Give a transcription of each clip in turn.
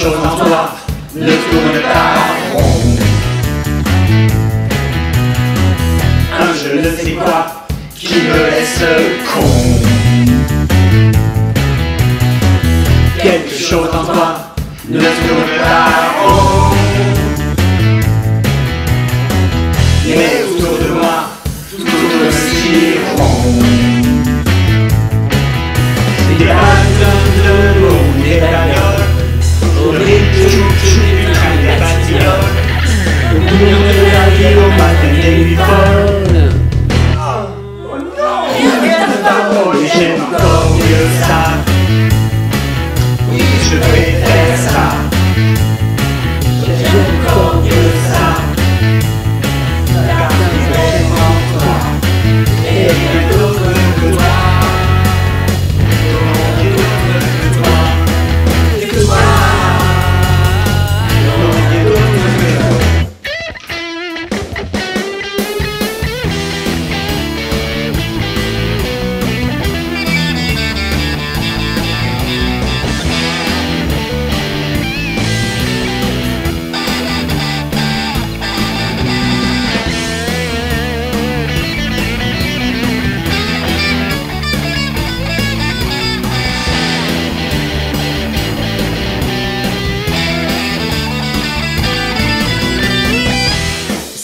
chose en toi ne tourne pas rond. Un je ne sais quoi qui me laisse con. Quelque chose en toi ne tourne pas rond. Mais autour de moi, tout tourne si rond. Des patins de mots, des bagnoles, au rythme chou-chou du train des batignolles, au cours de la vie, au matin des nuits folles. Oh non, rien ne va, oh j'aime encore mieux ça. Oui, je préfère ça. J'aime encore mieux ça. Car j'aime en toi et rien d'autre que toi.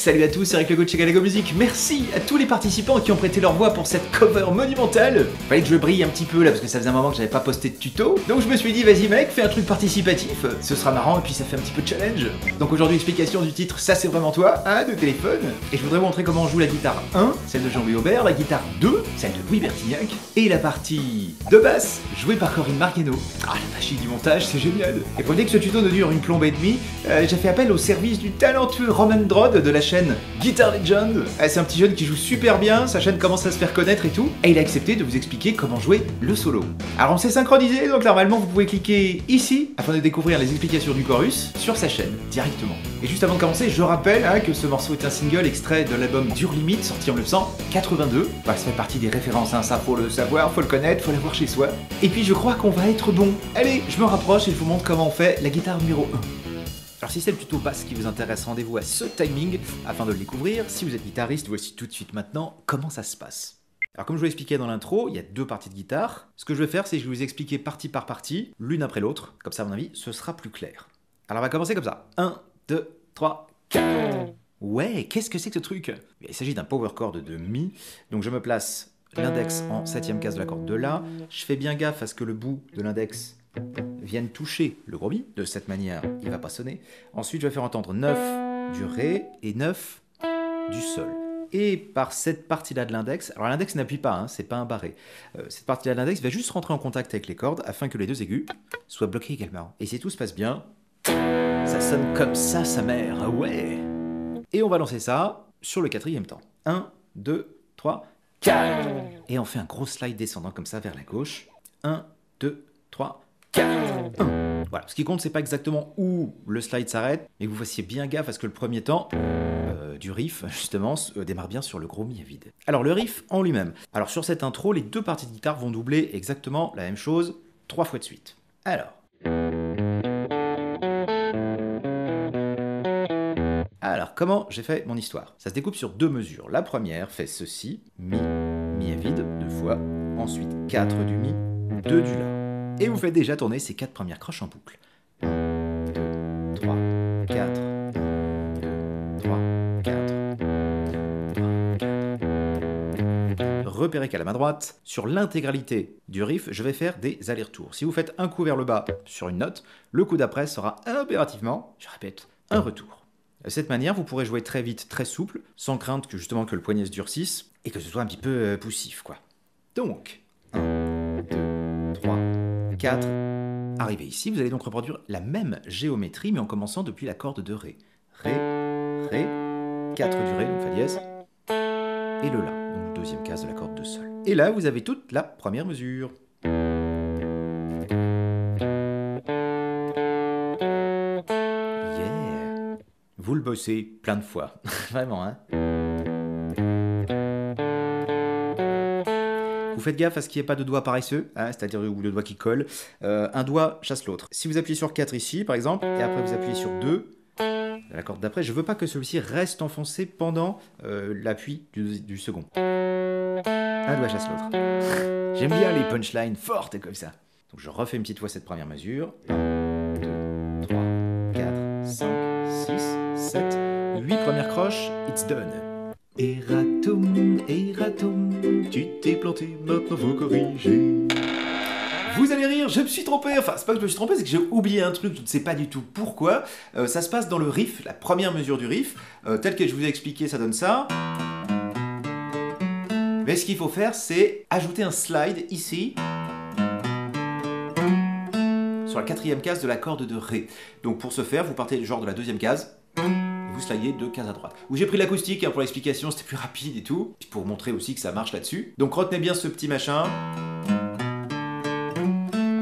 Salut à tous, c'est Eric Legault de chez Galago Music. Merci à tous les participants qui ont prêté leur voix pour cette cover monumentale. Fallait que je brille un petit peu là parce que ça faisait un moment que j'avais pas posté de tuto. Donc je me suis dit vas-y mec, fais un truc participatif, ce sera marrant et puis ça fait un petit peu de challenge. Donc aujourd'hui explication du titre Ça c'est vraiment toi, hein, de Téléphone. Et je voudrais montrer comment on joue la guitare 1, celle de Jean-Louis Aubert, la guitare 2, celle de Louis Bertignac, et la partie de basse jouée par Corinne Margueno. Ah la machine du montage, c'est génial. Et pour dire que ce tuto ne dure une plombe et demie, j'ai fait appel au service du talentueux Roman Drod de la chaîne Guitar Legend. C'est un petit jeune qui joue super bien, sa chaîne commence à se faire connaître et tout, et il a accepté de vous expliquer comment jouer le solo. Alors on s'est synchronisé, donc normalement vous pouvez cliquer ici afin de découvrir les explications du chorus sur sa chaîne directement. Et juste avant de commencer, je rappelle que ce morceau est un single extrait de l'album Dur Limite sorti en 1982. Ça fait partie des références, ça faut le savoir, faut le connaître, faut l'avoir chez soi. Et puis je crois qu'on va être bon. Allez, je me rapproche et je vous montre comment on fait la guitare numéro 1. Alors si c'est le tuto basse qui vous intéresse, rendez-vous à ce timing afin de le découvrir. Si vous êtes guitariste, voici tout de suite maintenant comment ça se passe. Alors comme je vous l'expliquais dans l'intro, il y a deux parties de guitare. Ce que je vais faire, c'est que je vais vous expliquer partie par partie, l'une après l'autre. Comme ça, à mon avis, ce sera plus clair. Alors on va commencer comme ça. 1, 2, 3, 4. Ouais, qu'est-ce que c'est que ce truc? Il s'agit d'un power chord de Mi. Donc je me place l'index en 7ème case de la corde de La. Je fais bien gaffe à ce que le bout de l'index viennent toucher le gros Mi, de cette manière il va pas sonner. Ensuite je vais faire entendre 9 du Ré et 9 du Sol. Et par cette partie-là de l'index, alors l'index n'appuie pas, c'est pas un barré, cette partie-là de l'index va juste rentrer en contact avec les cordes afin que les deux aigus soient bloqués également. Et si tout se passe bien, ça sonne comme ça sa mère, ah ouais. Et on va lancer ça sur le 4e temps. 1, 2, 3, 4. Et on fait un gros slide descendant comme ça vers la gauche. 1, 2, 3, 4, 1. Voilà, ce qui compte, c'est pas exactement où le slide s'arrête, mais que vous fassiez bien gaffe à ce que le premier temps du riff, justement, démarre bien sur le gros Mi à vide. Alors, le riff en lui-même. Alors, sur cette intro, les deux parties de guitare vont doubler exactement la même chose 3 fois de suite. Alors, comment j'ai fait mon histoire? Ça se découpe sur deux mesures. La première fait ceci, Mi, Mi à vide, 2 fois, ensuite 4 du Mi, 2 du La. Et vous faites déjà tourner ces 4 premières croches en boucle. 1, 2, 3, 4, 1, 2, 3, 4, 1, 2, 3, 4. Repérez qu'à la main droite, sur l'intégralité du riff, je vais faire des allers-retours. Si vous faites un coup vers le bas sur une note, le coup d'après sera impérativement, je répète, un retour. De cette manière, vous pourrez jouer très vite, très souple, sans crainte que justement que le poignet se durcisse, et que ce soit un petit peu poussif, quoi. Donc, 1, 2, 3, 4. Arrivé ici, vous allez donc reproduire la même géométrie, mais en commençant depuis la corde de Ré. Ré, Ré, 4 du Ré, donc Fa dièse, et le La, donc deuxième case de la corde de Sol. Et là, vous avez toute la première mesure. Yeah! Vous le bossez plein de fois, vraiment, Vous faites gaffe à ce qu'il n'y ait pas de doigt paresseux, hein, c'est-à-dire ou de doigt qui colle. Un doigt chasse l'autre. Si vous appuyez sur 4 ici, par exemple, et après vous appuyez sur 2, la corde d'après, je veux pas que celui-ci reste enfoncé pendant l'appui du second. Un doigt chasse l'autre. J'aime bien les punchlines fortes comme ça. Donc je refais une petite fois cette première mesure. 1, 2, 3, 4, 5, 6, 7, 8 premières croches, it's done. Erratum, tu t'es planté, maintenant faut corriger. Vous allez rire, je me suis trompé, enfin c'est pas que je me suis trompé, c'est que j'ai oublié un truc, je ne sais pas du tout pourquoi. Ça se passe dans le riff, la première mesure du riff, tel que je vous ai expliqué, ça donne ça. Mais ce qu'il faut faire, c'est ajouter un slide ici, sur la 4e case de la corde de Ré. Donc pour ce faire, vous partez genre de la 2e case, et vous slidez 2 cases à droite. Où j'ai pris l'acoustique hein, pour l'explication, c'était plus rapide et tout, puis pour montrer aussi que ça marche là-dessus. Donc retenez bien ce petit machin.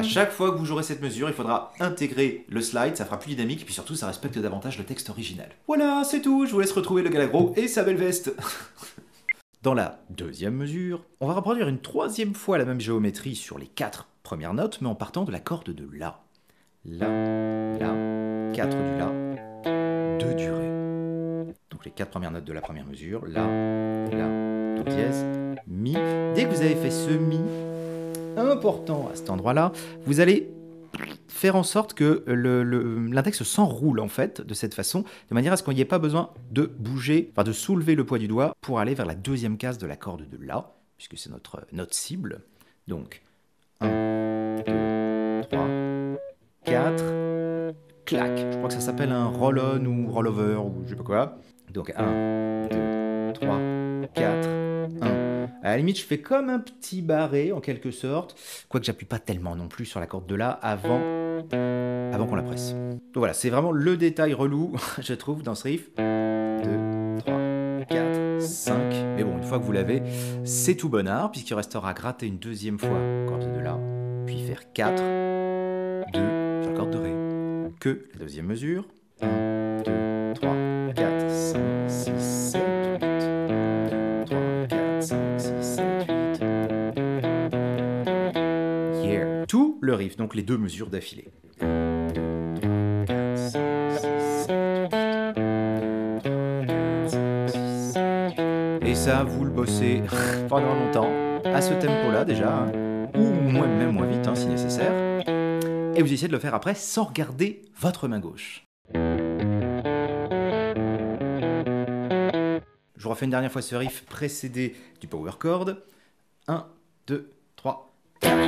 Chaque fois que vous jouerez cette mesure, il faudra intégrer le slide, ça fera plus dynamique, et puis surtout ça respecte davantage le texte original. Voilà, c'est tout, je vous laisse retrouver le Galagro et sa belle veste. Dans la 2e mesure, on va reproduire une 3e fois la même géométrie sur les 4 premières notes, mais en partant de la corde de La. La, 4 du La, 2 du Ré. Donc les 4 premières notes de la première mesure, La, Do dièse, Mi. Dès que vous avez fait ce Mi, important à cet endroit-là, vous allez faire en sorte que l'index s'enroule en fait de cette façon, de manière à ce qu'il n'y ait pas besoin de bouger, enfin de soulever le poids du doigt pour aller vers la 2e case de la corde de La, puisque c'est notre note cible. Donc 1, 2, 3, 4, clac. Je crois que ça s'appelle un roll-on ou roll-over ou je sais pas quoi. Donc 1, 2, 3, 4, 1. À la limite, je fais comme un petit barré, en quelque sorte, quoique j'appuie pas tellement non plus sur la corde de La avant qu'on la presse. Donc voilà, c'est vraiment le détail relou, je trouve, dans ce riff. 2, 3, 4, 5. Mais bon, une fois que vous l'avez, c'est tout bon art, puisqu'il restera à gratter une 2e fois corde de La, puis faire 4, 2 sur la corde de Ré. Que la 2e mesure. 1, 2, 3, 4, 5, 6, 7, 8. 3, 4, 5, 6, 7, 8. Yeah. Tout le riff, donc les 2 mesures d'affilée. 1, 2, 3, 4, 5, 6, 7, 8. Et ça, vous le bossez pendant longtemps, à ce tempo-là déjà, hein, ou même moins vite hein, si nécessaire. Et vous essayez de le faire après sans regarder votre main gauche. Je refais une dernière fois ce riff précédé du power chord. 1, 2, 3, 4.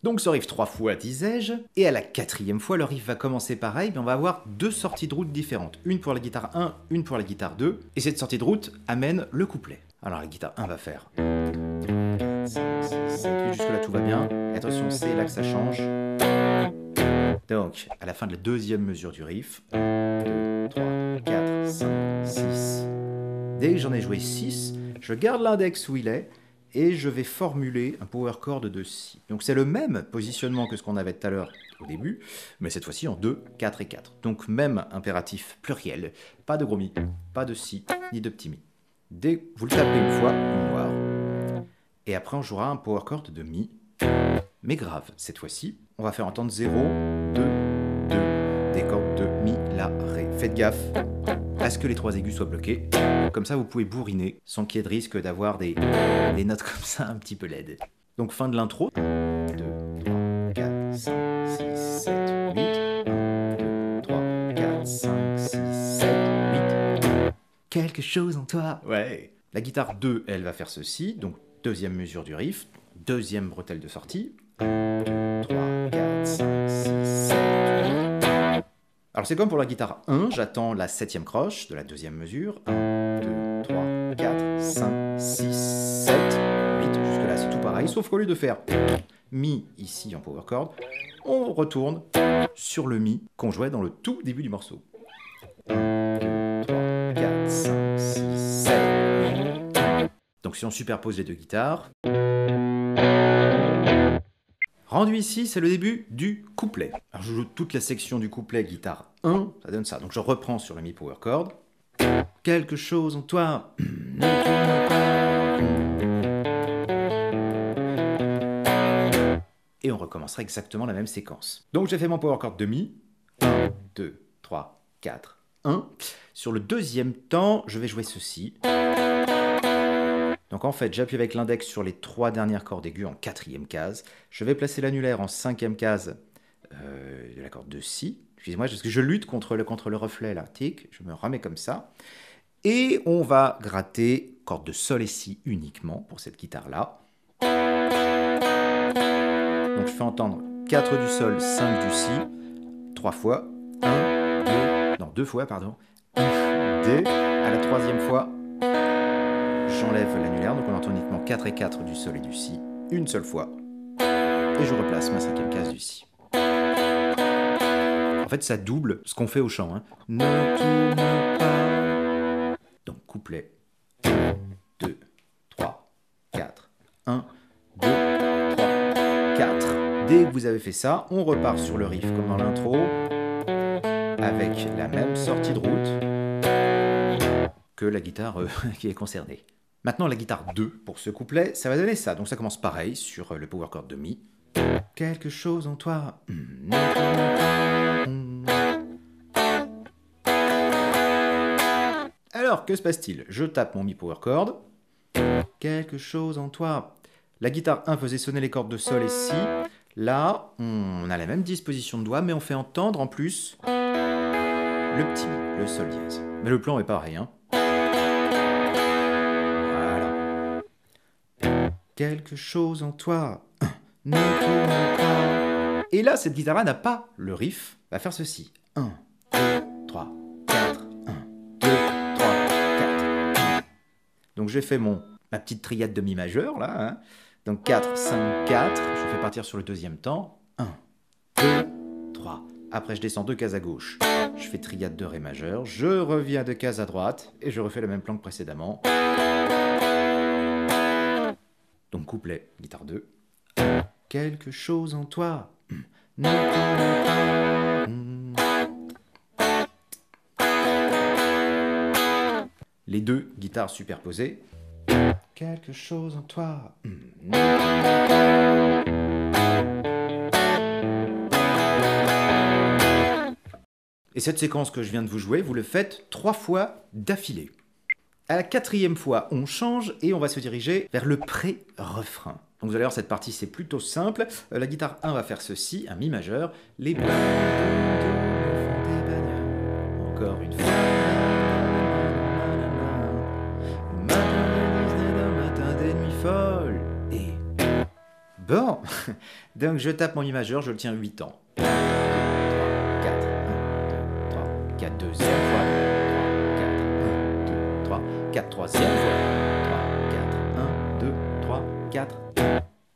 Donc ce riff 3 fois, disais-je. Et à la 4e fois, le riff va commencer pareil, mais on va avoir 2 sorties de route différentes. Une pour la guitare 1, une pour la guitare 2. Et cette sortie de route amène le couplet. Alors la guitare 1 va faire 1, 2, 3, 4, 5, 6, 7, 8. Jusque là tout va bien. Et attention, c'est là que ça change. Donc, à la fin de la 2e mesure du riff, 1, 2, 3, 4, 5, 6. Dès que j'en ai joué 6, je garde l'index où il est et je vais formuler un power chord de Si. Donc c'est le même positionnement que ce qu'on avait tout à l'heure au début, mais cette fois-ci en 2, 4 et 4. Donc même impératif pluriel, pas de gros Mi, pas de Si, ni de petit Mi. Dès que vous le tapez une fois, une noire, et après on jouera un power chord de Mi, mais grave cette fois-ci. On va faire entendre 0, 2, 2, des cordes de Mi, La, Ré. Faites gaffe à ce que les 3 aigus soient bloqués. Comme ça, vous pouvez bourriner sans qu'il y ait de risque d'avoir des notes comme ça un petit peu laides. Donc fin de l'intro. 1, 2, 3, 4, 5, 6, 7, 8. 1, 2, 3, 4, 5, 6, 7, 8. Quelque chose en toi. Ouais. La guitare 2, elle va faire ceci. Donc 2e mesure du riff. 2e bretelle de sortie. 1, 2, 3, 4, 5, 6, 7, 8. Alors c'est comme pour la guitare 1, j'attends la 7e croche de la 2e mesure. 1, 2, 3, 4, 5, 6, 7, 8. Jusque là c'est tout pareil, sauf qu'au lieu de faire Mi ici en power chord, on retourne sur le Mi qu'on jouait dans le tout début du morceau. 1, 2, 3, 4, 5, 6, 7. Donc si on superpose les 2 guitares... Rendu ici, c'est le début du couplet. Alors je joue toute la section du couplet guitare 1, ça donne ça. Donc je reprends sur le Mi power chord. Quelque chose en toi ne tourne pas. Et on recommencera exactement la même séquence. Donc j'ai fait mon power chord de mi. 1, 2, 3, 4, 1. Sur le deuxième temps, je vais jouer ceci. Donc en fait, j'appuie avec l'index sur les 3 dernières cordes aiguës en 4e case. Je vais placer l'annulaire en 5e case de la corde de si. Excusez-moi, parce que je lutte contre le reflet là. Tic, je me remets comme ça. Et on va gratter corde de sol et si uniquement pour cette guitare-là. Donc je fais entendre 4 du sol, 5 du si, 3 fois. 1, 2, non, 2 fois, pardon. 1, 2, à la 3e fois, j'enlève l'annulaire, donc on entend uniquement 4 et 4 du sol et du si, une seule fois. Et je replace ma 5e case du si. En fait, ça double ce qu'on fait au chant. Hein. Ne tourne pas. Donc, couplet. 1, 2, 3, 4. 1, 2, 3, 4. Dès que vous avez fait ça, on repart sur le riff comme dans l'intro, avec la même sortie de route que la guitare qui est concernée. Maintenant, la guitare 2 pour ce couplet, ça va donner ça. Donc ça commence pareil sur le power chord de mi. Quelque chose en toi. Alors, que se passe-t-il? Je tape mon mi power chord. Quelque chose en toi. La guitare 1 faisait sonner les cordes de sol et si. Là, on a la même disposition de doigts, mais on fait entendre en plus le petit mi, le sol dièse. Mais le plan est pareil, hein. Voilà. Quelque chose en toi ne tourne pas. Et là, cette guitare-là n'a pas le riff. Va faire ceci. 1, 2, 3, 4. 1, 2, 3, 4. Donc j'ai fait ma petite triade de mi majeur, là. Hein. Donc 4, 5, 4. Je fais partir sur le deuxième temps. 1, 2, 3. Après, je descends 2 cases à gauche. Je fais triade de ré majeur. Je reviens 2 cases à droite. Et je refais le même plan que précédemment. Donc couplet, guitare 2. Quelque chose en toi ne tourne pas. Les deux guitares superposées. Quelque chose en toi ne tourne pas. Et cette séquence que je viens de vous jouer, vous le faites 3 fois d'affilée. À la 4e fois, on change et on va se diriger vers le pré-refrain. Donc vous allez voir, cette partie, c'est plutôt simple. La guitare 1 va faire ceci, un mi majeur. Les balles me font des bagnoles. Encore une fois. Matin des nuits folles. Et bon, donc je tape mon mi majeur, je le tiens 8 ans. 1, 2, 3, 4, 1, 2, 3, 4, deuxième fois. 4, 3e fois, 3, 4, 1, 2, 3, 4,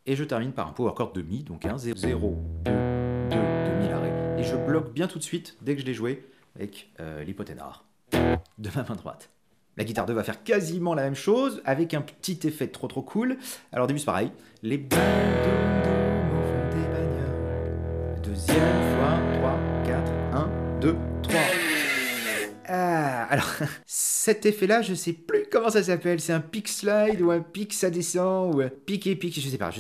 et je termine par un power chord de mi, donc un 0, 0, 2, 2, de mi l'arrêt, et je bloque bien tout de suite, dès que je l'ai joué, avec l'hypothénare de ma main droite. La guitare 2 va faire quasiment la même chose, avec un petit effet trop cool. Alors au début c'est pareil, les balles me font des bagnoles, deuxième fois, 3, 4, 1, 2, 3. Alors, cet effet-là, je sais plus comment ça s'appelle. C'est un pick slide ou un pick ça descend ou un pick et pick, je sais plus.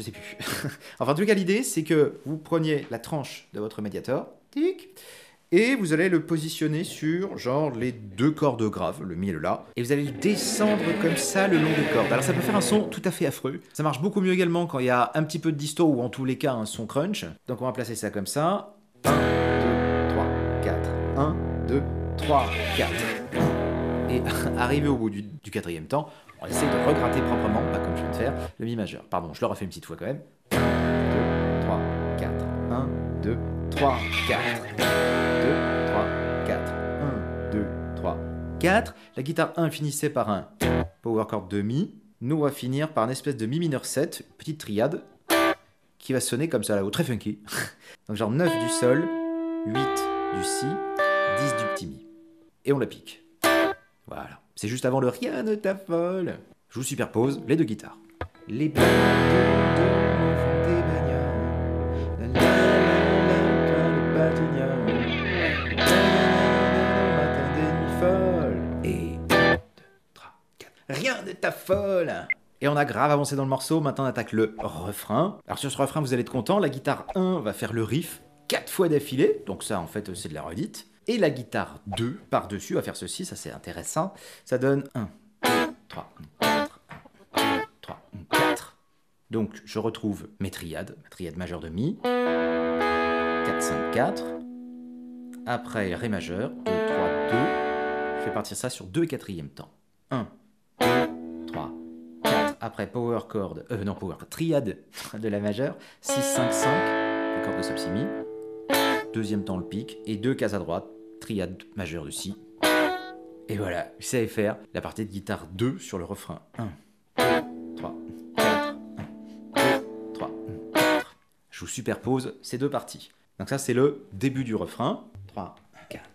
Enfin, en tout cas, l'idée, c'est que vous preniez la tranche de votre médiator, tic, et vous allez le positionner sur, genre, les 2 cordes graves, le mi et le la, et vous allez le descendre comme ça le long des cordes. Alors, ça peut faire un son tout à fait affreux. Ça marche beaucoup mieux également quand il y a un petit peu de disto ou en tous les cas un son crunch. Donc, on va placer ça comme ça. 1, 2, 3, 4, 1, 2, 3, 4. Et arrivé au bout du 4e temps, on essaie de regratter proprement, pas comme je viens de faire, le mi majeur. Pardon, je le refais une petite fois quand même. 1, 2, 3, 4. 1, 2, 3, 4. 2, 3, 4. 1, 2, 3, 4. La guitare 1 finissait par un power chord de mi. Nous, on va finir par une espèce de mi mineur 7, petite triade, qui va sonner comme ça là-haut, très funky. Donc genre 9 du sol, 8 du si, 10 du petit mi. Et on la pique. Voilà. C'est juste avant le rien ne t'affole. Je vous superpose les 2 guitares. Les balles de me font des bagnoles. La la la la, le bâtonneur. La la la la, matin des nuits folles. Et rien ne t'affole. Et on a grave avancé dans le morceau, maintenant on attaque le refrain. Alors sur ce refrain, vous allez être content, la guitare 1 va faire le riff 4 fois d'affilée, donc ça en fait c'est de la redite. Et la guitare 2 par-dessus va faire ceci, ça c'est intéressant. Ça donne 1, 2, 3, 4, 1, 2, 3, 4. Donc je retrouve mes triades, ma triade majeure de Mi, 4, 5, 4. Après Ré majeur, 2, 3, 2. Je fais partir ça sur 2 quatrièmes temps. 1, 2, 3, 4. Après power chord, triade de la majeure, 6, 5, 5, les cordes de sol si mi. Deuxième temps le pic, et 2 cases à droite, triade majeure de si. Et voilà, vous savez faire la partie de guitare 2 sur le refrain. 1, 2, 3, 4, 1, 2, 3, 4. Je vous superpose ces deux parties. Donc ça c'est le début du refrain. 3, 4.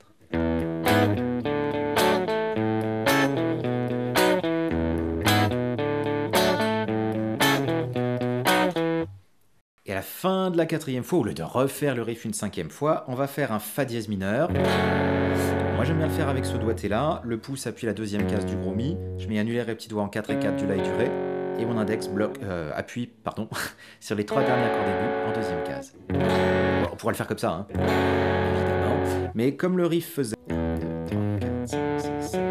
Et à la fin de la quatrième fois, au lieu de refaire le riff une cinquième fois, on va faire un Fa dièse mineur. Moi j'aime bien le faire avec ce doigté là. Le pouce appuie la deuxième case du gros Mi. Je mets annulaire et petit doigt en 4 et 4 du La et du Ré. Et mon index appuie sur les 3 derniers accords d'aigu en deuxième case. Bon, on pourrait le faire comme ça, hein, évidemment. Mais comme le riff faisait... 1, 2, 3, 4, 5, 6, 7,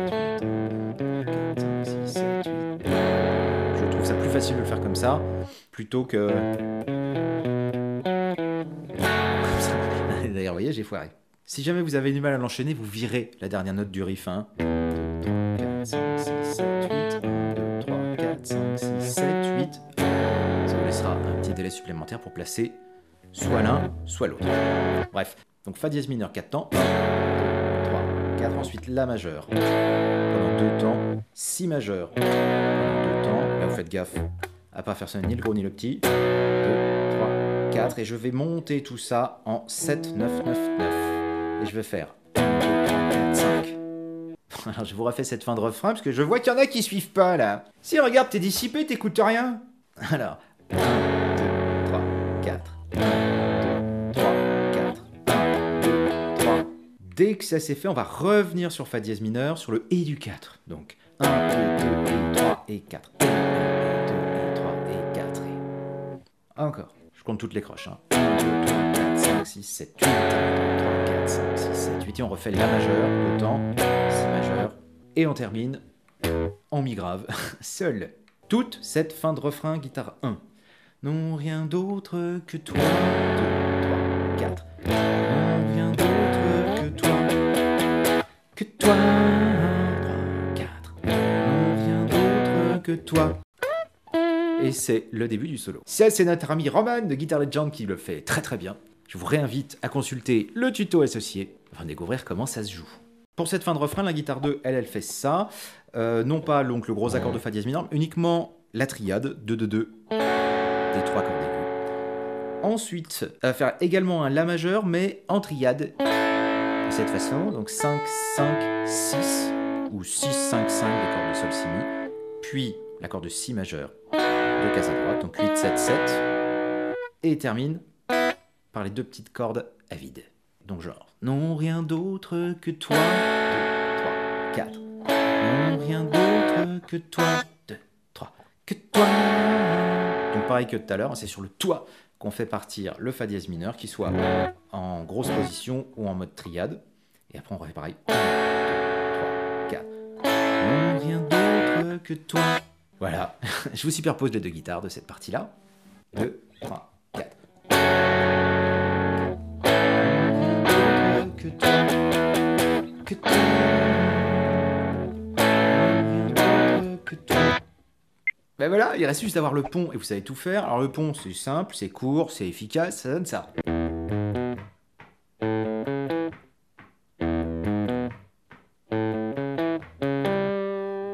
8, 4, 5, 6, 7, 8... Je trouve ça plus facile de le faire comme ça, plutôt que... D'ailleurs, vous voyez, j'ai foiré. Si jamais vous avez du mal à l'enchaîner, vous virez la dernière note du riff. 1, 2, 3, 4, 5, 6, 7, 8. 1, 2, 3, 4, 5, 6, 7, 8. Ça vous laissera un petit délai supplémentaire pour placer soit l'un, soit l'autre. Bref, donc Fa dièse mineur 4 temps. 1, 2, 3, 4. Ensuite La majeur. Pendant 2 temps. Si majeur. Pendant 2 temps. Là, vous faites gaffe à pas faire ça ni le gros ni le petit. 2, 3, 4. Et je vais monter tout ça en 7, 9, 9, 9. Et je vais faire 1, 2, 3, 4, 5. Alors je vous refais cette fin de refrain parce que je vois qu'il y en a qui suivent pas là. Si regarde, t'es dissipé, t'écoutes rien. Alors 1, 2, 3, 4. 1, 2, 3, 4. 1, 2, 3. Dès que ça s'est fait, on va revenir sur Fa dièse mineur sur le Et du 4. Donc 1, 2, 2, 3 et 4. 1, 2, 3 et 4. Et... Encore. Je compte toutes les croches. 1, 2, 3, 4, 5, 6, 7, 8. 1, 2, 3, 4, 5, 6, 7, 8. Et on refait La majeur, 2 temps, Si majeur. Et on termine en Mi grave, seul. Toute cette fin de refrain, guitare 1. Non, rien d'autre que toi. 2, 3, 4. Non, rien d'autre que toi. Que toi. 3, 4. Non, rien d'autre que toi. Et c'est le début du solo. Ça, c'est notre ami Roman de Guitar Legend qui le fait très très bien. Je vous réinvite à consulter le tuto associé afin de découvrir comment ça se joue. Pour cette fin de refrain, la guitare 2, elle fait ça. Non pas donc le gros accord de Fa dièse mineur, uniquement la triade 2, 2, 2 des 3 cordes d'aigu. Ensuite, elle va faire également un La majeur, mais en triade de cette façon. Donc 5, 5, 6 ou 6, 5, 5 des cordes de Sol si mi. Puis l'accord de Si majeur. 2 cases à droite, donc 8, 7, 7, et termine par les 2 petites cordes à vide. Donc genre, non rien d'autre que toi, 2, 3, 4, non rien d'autre que toi, 2, 3, que toi. Donc pareil que tout à l'heure, c'est sur le toi qu'on fait partir le Fa dièse mineur, qui soit en grosse position ou en mode triade, et après on refait pareil, 1, 2, 3, 4, non rien d'autre que toi. Voilà, je vous superpose les 2 guitares de cette partie-là. 2, 3, 4. Que toi, que toi, que toi. Ben voilà, il reste juste d'avoir le pont et vous savez tout faire. Alors le pont, c'est simple, c'est court, c'est efficace, ça donne ça.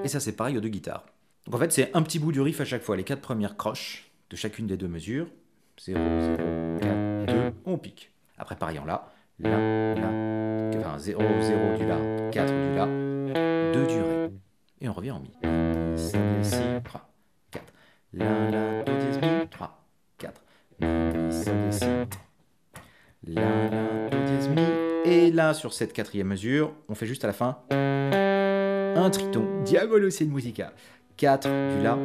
Et ça, c'est pareil aux 2 guitares. Donc en fait, c'est un petit bout du riff à chaque fois, les 4 premières croches de chacune des 2 mesures. 0, 0, 4, 2, on pique. Après, pareil en La, enfin 0, 0 du La, 4 du La, 2 du Ré. Et on revient en Mi. Si, 3, 4. La, 2 dièse Mi, 3, 4. Mi, Si, Si. La, 2 dièse Mi. Et là, sur cette 4e mesure, on fait juste à la fin un triton, Diavolo c'est une musica, 4 du La,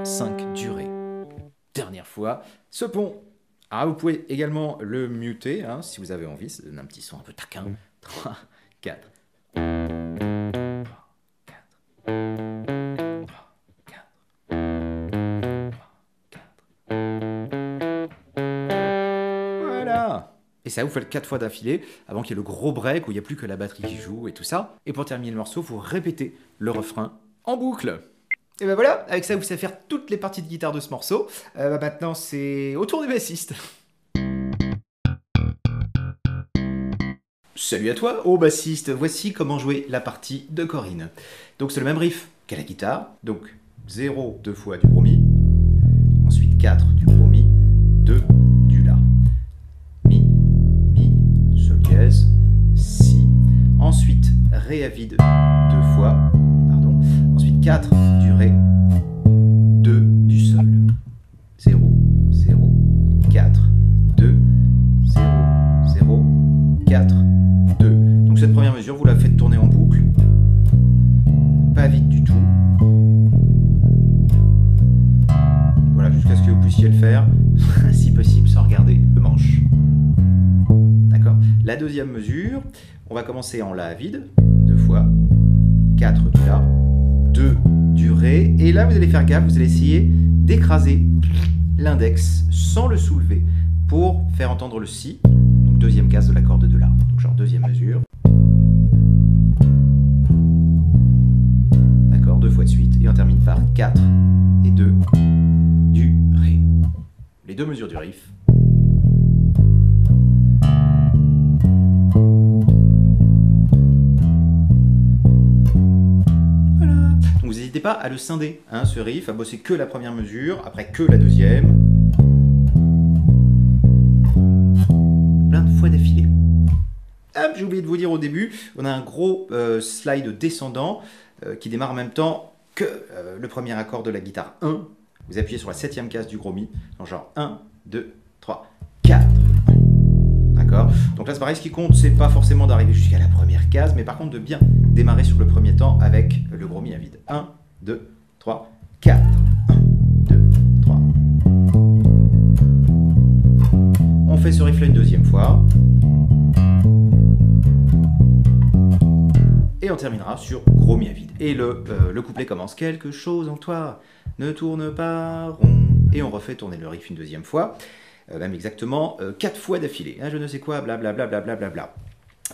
5 du Ré. Dernière fois, ce pont. Ah, vous pouvez également le muter, hein, si vous avez envie, ça donne un petit son un peu taquin. 3, 4. 3, 4. 3, 4. Voilà. Et ça, vous faites 4 fois d'affilée, avant qu'il y ait le gros break où il n'y a plus que la batterie qui joue et tout ça. Et pour terminer le morceau, vous répétez le refrain en boucle. Et ben voilà, avec ça vous savez faire toutes les parties de guitare de ce morceau. Maintenant c'est au tour des bassistes. Salut à toi, ô bassiste, voici comment jouer la partie de Corinne. Donc c'est le même riff qu'à la guitare, donc 0 2 fois du Gros Mi, ensuite 4 du Gros Mi, 2 du La, Mi, Mi, Sol dièse, Si, ensuite Ré à vide 2 fois, pardon, ensuite 4 du Ré, 2 du Sol, 0, 0, 4, 2, 0, 0, 4, 2. Donc cette première mesure, vous la faites tourner en boucle, pas vite du tout. Voilà, jusqu'à ce que vous puissiez le faire, si possible sans regarder le manche. D'accord. La deuxième mesure, on va commencer en La à vide, 2 fois, 4 du La, 2 du Ré, et là vous allez faire gaffe, vous allez essayer d'écraser l'index sans le soulever pour faire entendre le Si, donc deuxième case de la corde de La, donc genre deuxième mesure. D'accord, 2 fois de suite, et on termine par 4 et 2 du Ré. Les 2 mesures du riff. Donc vous n'hésitez pas à le scinder, hein, ce riff, à bosser que la première mesure, après que la deuxième. Plein de fois d'affilée. Hop, j'ai oublié de vous dire au début, on a un gros slide descendant qui démarre en même temps que le premier accord de la guitare 1. Vous appuyez sur la 7e case du Gros Mi, donc genre 1, 2, 3, 4. D'accord. Donc là c'est pareil, ce qui compte c'est pas forcément d'arriver jusqu'à la première case, mais par contre de bien démarrer sur le premier temps avec le Gros Mi à vide. 1, 2, 3, 4. 1, 2, 3. On fait ce riff là une deuxième fois. Et on terminera sur Gros Mi à vide. Et le couplet commence. Quelque chose en toi ne tourne pas rond. Et on refait tourner le riff une deuxième fois. Même exactement 4 fois d'affilée. Hein, je ne sais quoi, blablabla. Bla.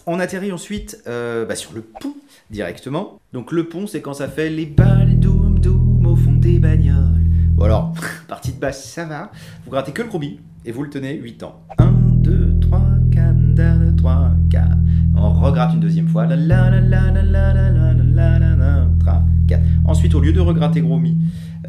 On atterrit ensuite sur le pont directement. Donc le pont, c'est quand ça fait les balles doum doum au fond des bagnoles. Bon alors, partie de basse, ça va. Vous grattez que le Gros Mi et vous le tenez 8 temps. 1, 2, 3, 4, 2, 3, 4. On regratte une deuxième fois. La la la la la la la la la la la 4. Ensuite, au lieu de regratter Gros Mi,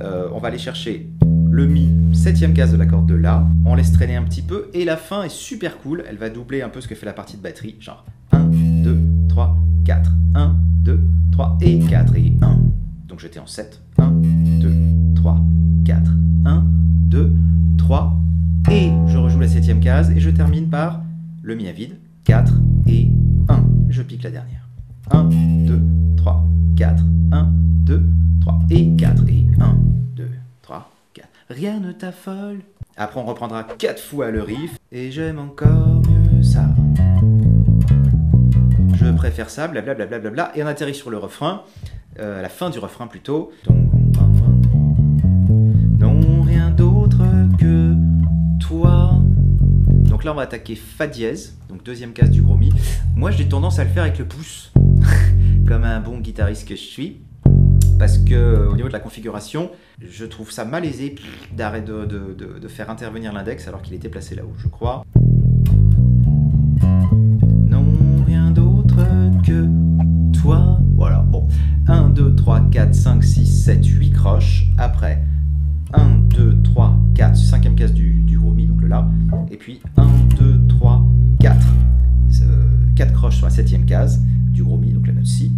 on va aller chercher le Mi, 7e case de la corde de La. On laisse traîner un petit peu et la fin est super cool. Elle va doubler un peu ce que fait la partie de batterie. Genre 1, 2, 3, 4. 1, 2, 3 et 4 et 1. Donc j'étais en 7. 1, 2, 3, 4. 1, 2, 3. Et je rejoue la 7e case et je termine par le Mi à vide. 4 et 1. Je pique la dernière. 1, 2, 3, 4. 1, 2, 3 et 4 et 1, 2, 3, 4. Rien ne t'affole. Après on reprendra 4 fois le riff. Et j'aime encore mieux ça. Je préfère ça, blablabla. Et on atterrit sur le refrain. La fin du refrain plutôt. Non, rien d'autre que toi. Donc là on va attaquer Fa dièse, donc deuxième case du Gros Mi. Moi j'ai tendance à le faire avec le pouce, comme un bon guitariste que je suis, parce que au niveau de la configuration, je trouve ça malaisé d'arrêter de faire intervenir l'index alors qu'il était placé là-haut, je crois. Non, rien d'autre que toi. Voilà, bon. 1, 2, 3, 4, 5, 6, 7, 8 croches. Après, 1, 2, 3, 4, 5e case du Gros Mi, donc le La. Et puis 1, 2, 3, 4. 4 croches sur la 7e case du Gros Mi, donc la note Si.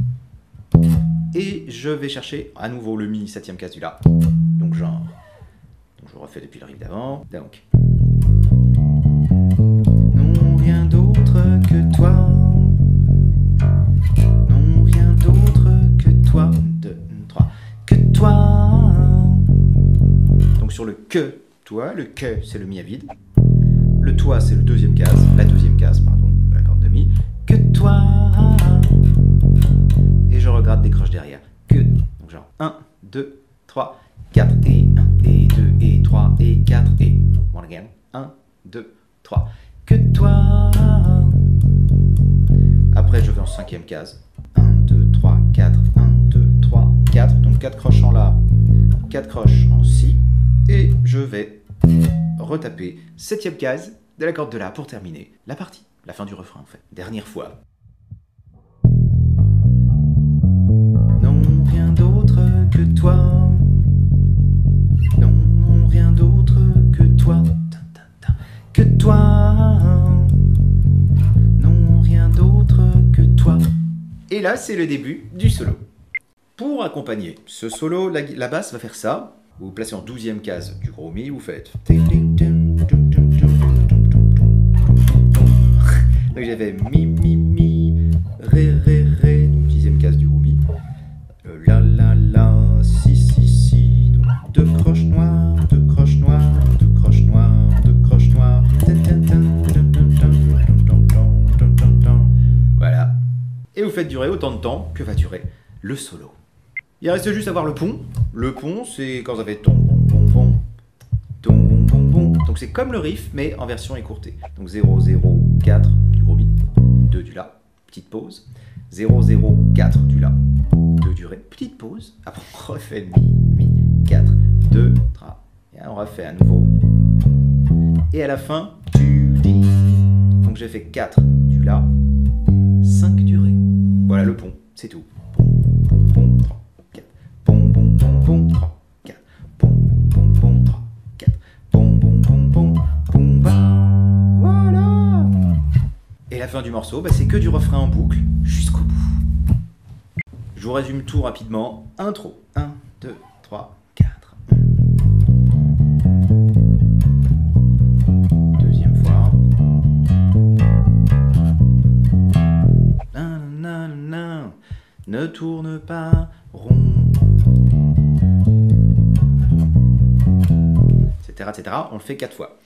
Et je vais chercher à nouveau le Mi, 7e case du La. Donc genre. Donc je refais depuis le riff d'avant. Donc. Non, rien d'autre que toi. Non, rien d'autre que toi. 2, 3. Que toi. Donc sur le que, toi, le que c'est le mi à vide. Le toi c'est le deuxième case, la deuxième case, pardon, de la corde de mi. Que toi. Et je regrette des croches derrière. Que, donc genre 1, 2, 3, 4 et 1 et 2 et 3 et 4 et one again. 1, 2, 3. Que toi. Après je vais en cinquième case. 1, 2, 3, 4, 1, 2, 3, 4. Donc 4 croches en la, 4 croches en si. Et je vais retaper septième case de la corde de la pour terminer la partie. La fin du refrain en fait. Dernière fois. Non, rien d'autre que toi. Non, rien d'autre que toi. Que toi. Non, rien d'autre que toi. Et là, c'est le début du solo. Pour accompagner ce solo, la basse va faire ça. Vous vous placez en 12e case du gros mi, vous faites. Donc j'avais mi, mi, mi, ré, ré, ré, donc 10e case du gros mi. La, la, la, si, si, si. Donc deux croches noires, deux croches noires, deux croches noires, deux croches noires. Voilà. Et vous faites durer autant de temps que va durer le solo. Il reste juste à voir le pont. Le pont, c'est quand ça fait ton bon bon bon, ton bon bon bon. Donc c'est comme le riff, mais en version écourtée. Donc 0, 0, 4 du gros mi, 2 du la, petite pause. 0, 0, 4 du la, 2 du ré, petite pause. Après on refait mi, mi, 4, 2, 3. Et on refait à nouveau. Et à la fin, du di. Donc j'ai fait 4 du la, 5 du ré. Voilà le pont, c'est tout. Pom, pom, pom, 3, 4. Pom, pom, pom, pom, 3, 4. Pom, pom, pom, 3, 4. Pom, pom, pom, pom, pom, bam. Voilà. Et la fin du morceau, bah, c'est que du refrain en boucle jusqu'au bout. Je vous résume tout rapidement. Intro. 1, 2, 3, 4. Deuxième fois. Ne tourne pas rond, etc., etc. On le fait 4 fois.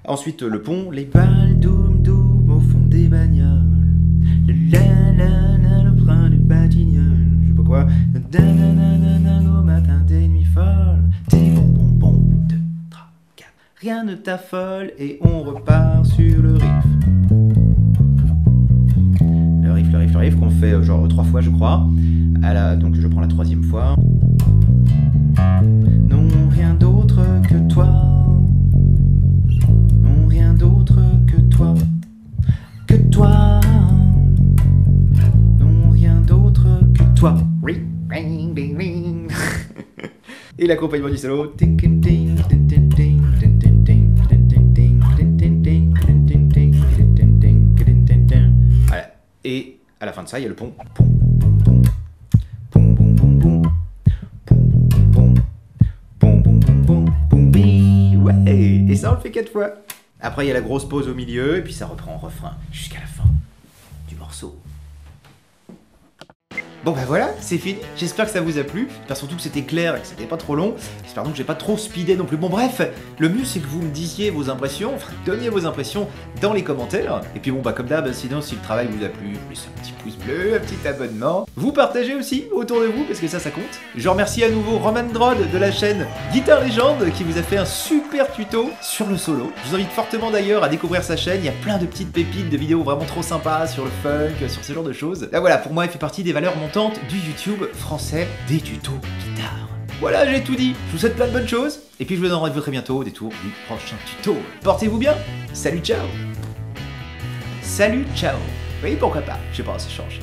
Ensuite, le pont, les balles doum doum au fond des bagnoles. Le la la la, le train du Batignolles. Je sais pas quoi. Le da na na na na, au matin des nuits folles. Des bon bon bon, 2, 3, 4. Rien ne t'affole et on repart sur le riff. Le riff qu'on fait genre 3 fois je crois. Donc je prends la 3e fois. Non, rien d'autre que toi. Non, rien d'autre que toi. Que toi. Non, rien d'autre que toi. Ring, ring, ring. Et l'accompagnement du solo. Voilà. Et à la fin de ça, il y a le pont. Ouais, et ça on le fait 4 fois. Après il y a la grosse pause au milieu et puis ça reprend en refrain jusqu'à la fin du morceau. Bon bah voilà, c'est fini. J'espère que ça vous a plu. J'espère surtout que c'était clair et que c'était pas trop long. J'espère donc que j'ai pas trop speedé non plus. Bon bref, le mieux c'est que vous me disiez vos impressions, enfin donniez vos impressions dans les commentaires. Et puis bon bah comme d'hab, sinon si le travail vous a plu, laissez un petit pouce bleu, un petit abonnement. Vous partagez aussi autour de vous parce que ça compte. Je remercie à nouveau Roman Drod de la chaîne Guitare Légende qui vous a fait un super tuto sur le solo. Je vous invite fortement d'ailleurs à découvrir sa chaîne. Il y a plein de petites pépites de vidéos vraiment trop sympas sur le funk, sur ce genre de choses. Là voilà, pour moi il fait partie des valeurs montantes du YouTube français des tutos guitare. Voilà, j'ai tout dit. Je vous souhaite plein de bonnes choses. Et puis je vous donne rendez-vous très bientôt au détour du prochain tuto. Portez-vous bien. Salut, ciao. Salut, ciao. Oui, pourquoi pas. Je sais pas, ça change.